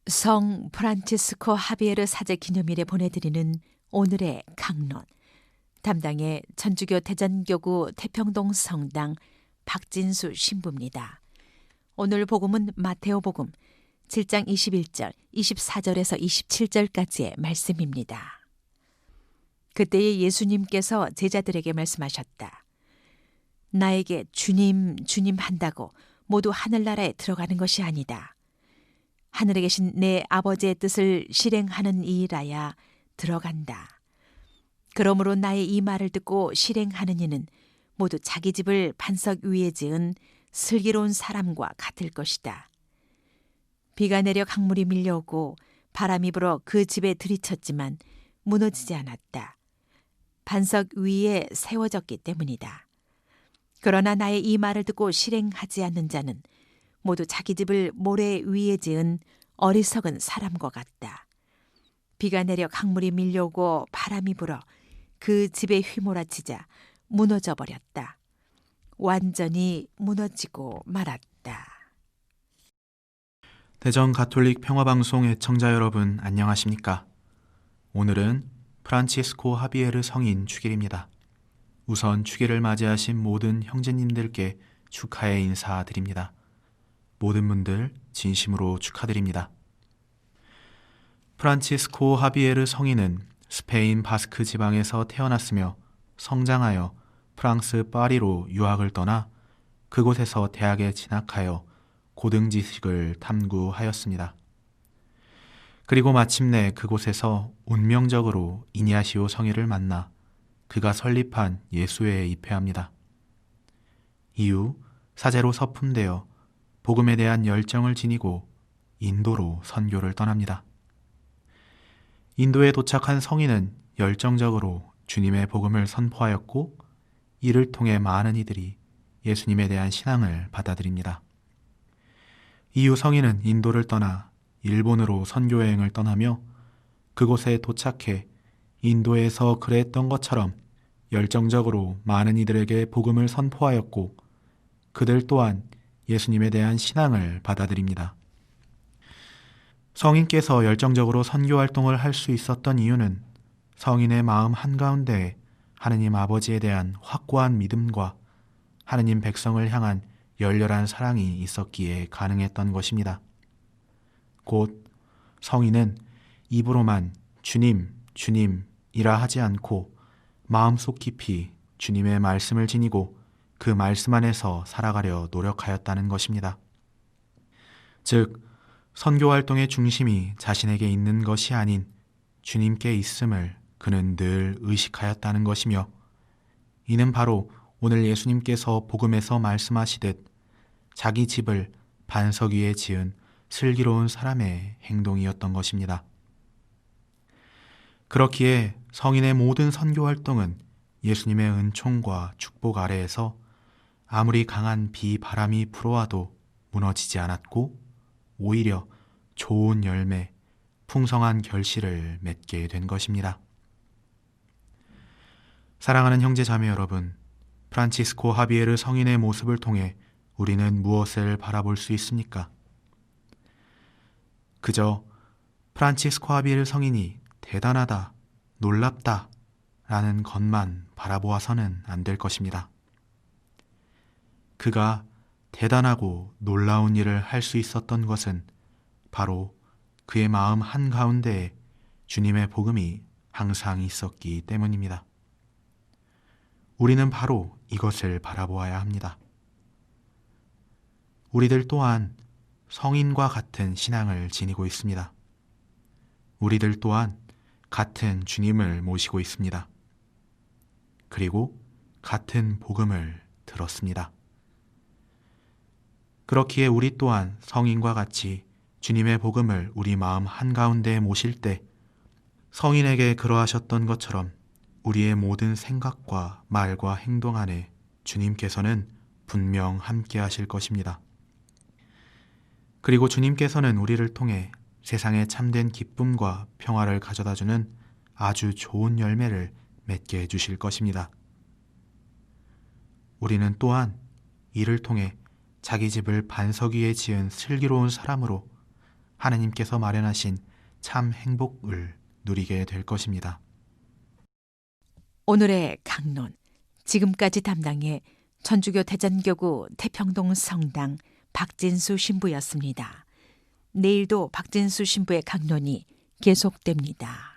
성 프란치스코 하비에르 사제 기념일에 보내드리는 오늘의 강론, 담당의 천주교 대전교구 태평동 성당 박진수 신부입니다. 오늘 복음은 마테오 복음 7장 21절, 24절에서 27절까지의 말씀입니다. 그때에 예수님께서 제자들에게 말씀하셨다. 나에게 주님, 주님 한다고 모두 하늘나라에 들어가는 것이 아니다. 하늘에 계신 내 아버지의 뜻을 실행하는 이라야 들어간다. 그러므로 나의 이 말을 듣고 실행하는 이는 모두 자기 집을 반석 위에 지은 슬기로운 사람과 같을 것이다. 비가 내려 강물이 밀려오고 바람이 불어 그 집에 들이쳤지만 무너지지 않았다. 반석 위에 세워졌기 때문이다. 그러나 나의 이 말을 듣고 실행하지 않는 자는 모두 자기 집을 모래 위에 지은 어리석은 사람과 같다. 비가 내려 강물이 밀려오고 바람이 불어 그 집에 휘몰아치자 무너져 버렸다. 완전히 무너지고 말았다. 대전 가톨릭 평화방송 애청자 여러분 안녕하십니까? 오늘은 프란치스코 하비에르 성인 축일입니다. 우선 축일을 맞이하신 모든 형제님들께 축하의 인사드립니다. 모든 분들 진심으로 축하드립니다. 프란치스코 하비에르 성인은 스페인 바스크 지방에서 태어났으며 성장하여 프랑스 파리로 유학을 떠나 그곳에서 대학에 진학하여 고등 지식을 탐구하였습니다. 그리고 마침내 그곳에서 운명적으로 이냐시오 성인을 만나 그가 설립한 예수회에 입회합니다. 이후 사제로 서품되어 복음에 대한 열정을 지니고 인도로 선교를 떠납니다. 인도에 도착한 성인은 열정적으로 주님의 복음을 선포하였고 이를 통해 많은 이들이 예수님에 대한 신앙을 받아들입니다. 이후 성인은 인도를 떠나 일본으로 선교여행을 떠나며 그곳에 도착해 인도에서 그랬던 것처럼 열정적으로 많은 이들에게 복음을 선포하였고 그들 또한 예수님에 대한 신앙을 받아들입니다. 성인께서 열정적으로 선교 활동을 할 수 있었던 이유는 성인의 마음 한가운데에 하느님 아버지에 대한 확고한 믿음과 하느님 백성을 향한 열렬한 사랑이 있었기에 가능했던 것입니다. 곧 성인은 입으로만 주님, 주님이라 하지 않고 마음속 깊이 주님의 말씀을 지니고 그 말씀 안에서 살아가려 노력하였다는 것입니다. 즉, 선교활동의 중심이 자신에게 있는 것이 아닌 주님께 있음을 그는 늘 의식하였다는 것이며 이는 바로 오늘 예수님께서 복음에서 말씀하시듯 자기 집을 반석 위에 지은 슬기로운 사람의 행동이었던 것입니다. 그렇기에 성인의 모든 선교활동은 예수님의 은총과 축복 아래에서 아무리 강한 비바람이 불어와도 무너지지 않았고 오히려 좋은 열매, 풍성한 결실을 맺게 된 것입니다. 사랑하는 형제 자매 여러분, 프란치스코 하비에르 성인의 모습을 통해 우리는 무엇을 바라볼 수 있습니까? 그저 프란치스코 하비에르 성인이 대단하다, 놀랍다 라는 것만 바라보아서는 안 될 것입니다. 그가 대단하고 놀라운 일을 할 수 있었던 것은 바로 그의 마음 한가운데에 주님의 복음이 항상 있었기 때문입니다. 우리는 바로 이것을 바라보아야 합니다. 우리들 또한 성인과 같은 신앙을 지니고 있습니다. 우리들 또한 같은 주님을 모시고 있습니다. 그리고 같은 복음을 들었습니다. 그렇기에 우리 또한 성인과 같이 주님의 복음을 우리 마음 한가운데에 모실 때 성인에게 그러하셨던 것처럼 우리의 모든 생각과 말과 행동 안에 주님께서는 분명 함께 하실 것입니다. 그리고 주님께서는 우리를 통해 세상에 참된 기쁨과 평화를 가져다주는 아주 좋은 열매를 맺게 해주실 것입니다. 우리는 또한 이를 통해 자기 집을 반석 위에 지은 슬기로운 사람으로 하느님께서 마련하신 참 행복을 누리게 될 것입니다. 오늘의 강론, 지금까지 담당해 천주교 대전교구 태평동 성당 박진수 신부였습니다. 내일도 박진수 신부의 강론이 계속됩니다.